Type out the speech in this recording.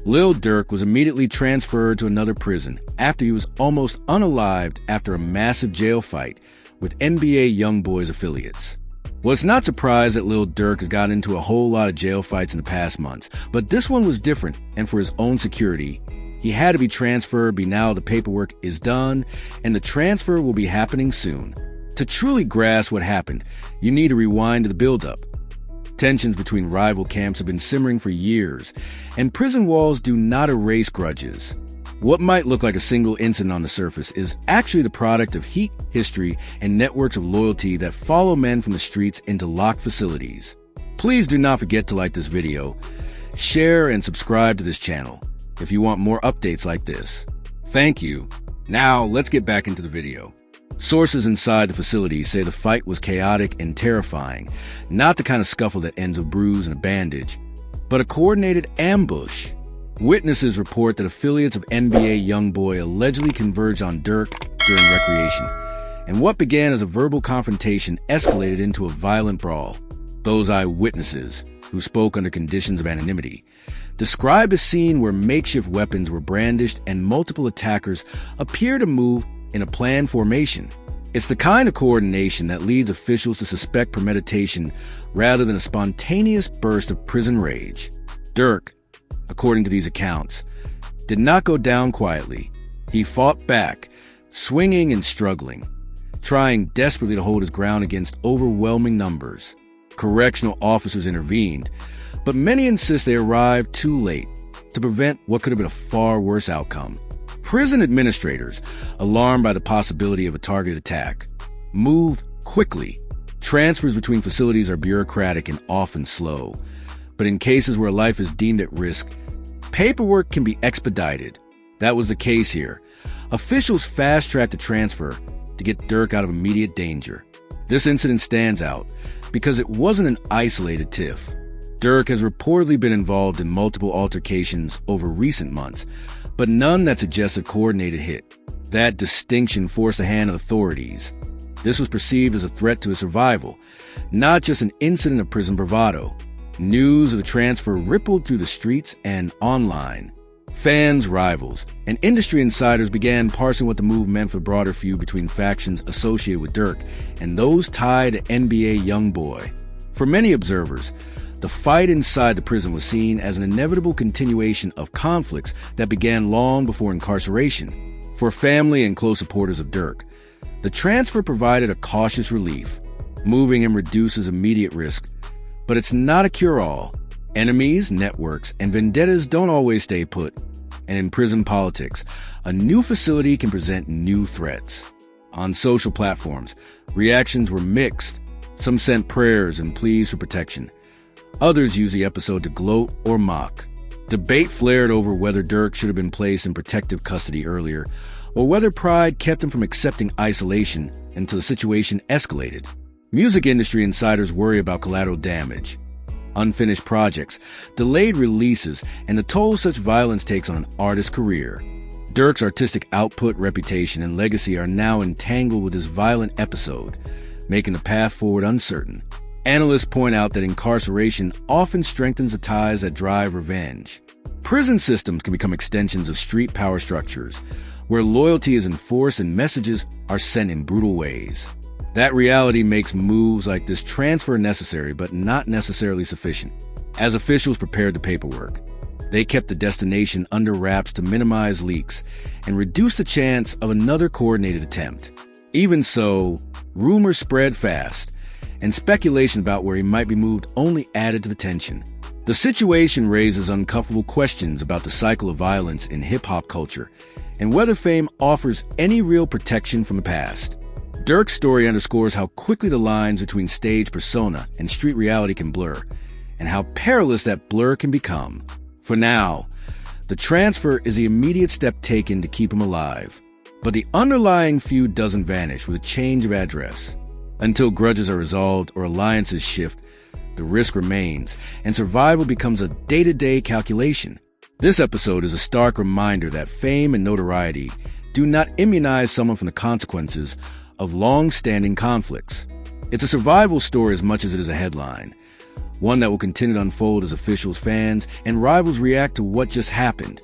Lil Durk was immediately transferred to another prison after he was almost unalived after a massive jail fight with NBA YoungBoys affiliates. Well, it's not surprised that Lil Durk has gotten into a whole lot of jail fights in the past months, but this one was different, and for his own security, he had to be transferred. Now the paperwork is done, and the transfer will be happening soon. To truly grasp what happened, you need to rewind to the buildup. Tensions between rival camps have been simmering for years, and prison walls do not erase grudges. What might look like a single incident on the surface is actually the product of heat, history, and networks of loyalty that follow men from the streets into locked facilities. Please do not forget to like this video, share, and subscribe to this channel if you want more updates like this. Thank you. Now, let's get back into the video. Sources inside the facility say the fight was chaotic and terrifying, not the kind of scuffle that ends with a bruise and a bandage, but a coordinated ambush. Witnesses report that affiliates of NBA YoungBoy allegedly converged on Durk during recreation, and what began as a verbal confrontation escalated into a violent brawl. Those eyewitnesses, who spoke under conditions of anonymity, described a scene where makeshift weapons were brandished and multiple attackers appear to move in a planned formation. It's the kind of coordination that leads officials to suspect premeditation rather than a spontaneous burst of prison rage. Durk, according to these accounts, did not go down quietly. He fought back, swinging and struggling, trying desperately to hold his ground against overwhelming numbers. Correctional officers intervened, but many insist they arrived too late to prevent what could have been a far worse outcome. Prison administrators, alarmed by the possibility of a targeted attack, move quickly. Transfers between facilities are bureaucratic and often slow, but in cases where life is deemed at risk, paperwork can be expedited. That was the case here. Officials fast-tracked the transfer to get Durk out of immediate danger. This incident stands out because it wasn't an isolated tiff. Durk has reportedly been involved in multiple altercations over recent months, but none that suggests a coordinated hit. That distinction forced the hand of authorities. This was perceived as a threat to his survival, not just an incident of prison bravado. News of the transfer rippled through the streets and online. Fans, rivals, and industry insiders began parsing what the move meant for the broader feud between factions associated with Durk and those tied to NBA YoungBoy. For many observers, the fight inside the prison was seen as an inevitable continuation of conflicts that began long before incarceration. For family and close supporters of Durk, the transfer provided a cautious relief. Moving him reduces immediate risk, but it's not a cure-all. Enemies, networks, and vendettas don't always stay put. And in prison politics, a new facility can present new threats. On social platforms, reactions were mixed. Some sent prayers and pleas for protection. Others used the episode to gloat or mock. Debate flared over whether Durk should have been placed in protective custody earlier, or whether pride kept him from accepting isolation until the situation escalated. Music industry insiders worry about collateral damage, unfinished projects, delayed releases, and the toll such violence takes on an artist's career. Durk's artistic output, reputation, and legacy are now entangled with this violent episode, making the path forward uncertain. Analysts point out that incarceration often strengthens the ties that drive revenge. Prison systems can become extensions of street power structures, where loyalty is enforced and messages are sent in brutal ways. That reality makes moves like this transfer necessary, but not necessarily sufficient. As officials prepared the paperwork, they kept the destination under wraps to minimize leaks and reduce the chance of another coordinated attempt. Even so, rumors spread fast, and speculation about where he might be moved only added to the tension. The situation raises uncomfortable questions about the cycle of violence in hip-hop culture and whether fame offers any real protection from the past. Durk's story underscores how quickly the lines between stage persona and street reality can blur, and how perilous that blur can become. For now, the transfer is the immediate step taken to keep him alive, but the underlying feud doesn't vanish with a change of address. Until grudges are resolved or alliances shift, the risk remains, and survival becomes a day-to-day calculation. This episode is a stark reminder that fame and notoriety do not immunize someone from the consequences of long-standing conflicts. It's a survival story as much as it is a headline, one that will continue to unfold as officials, fans, and rivals react to what just happened.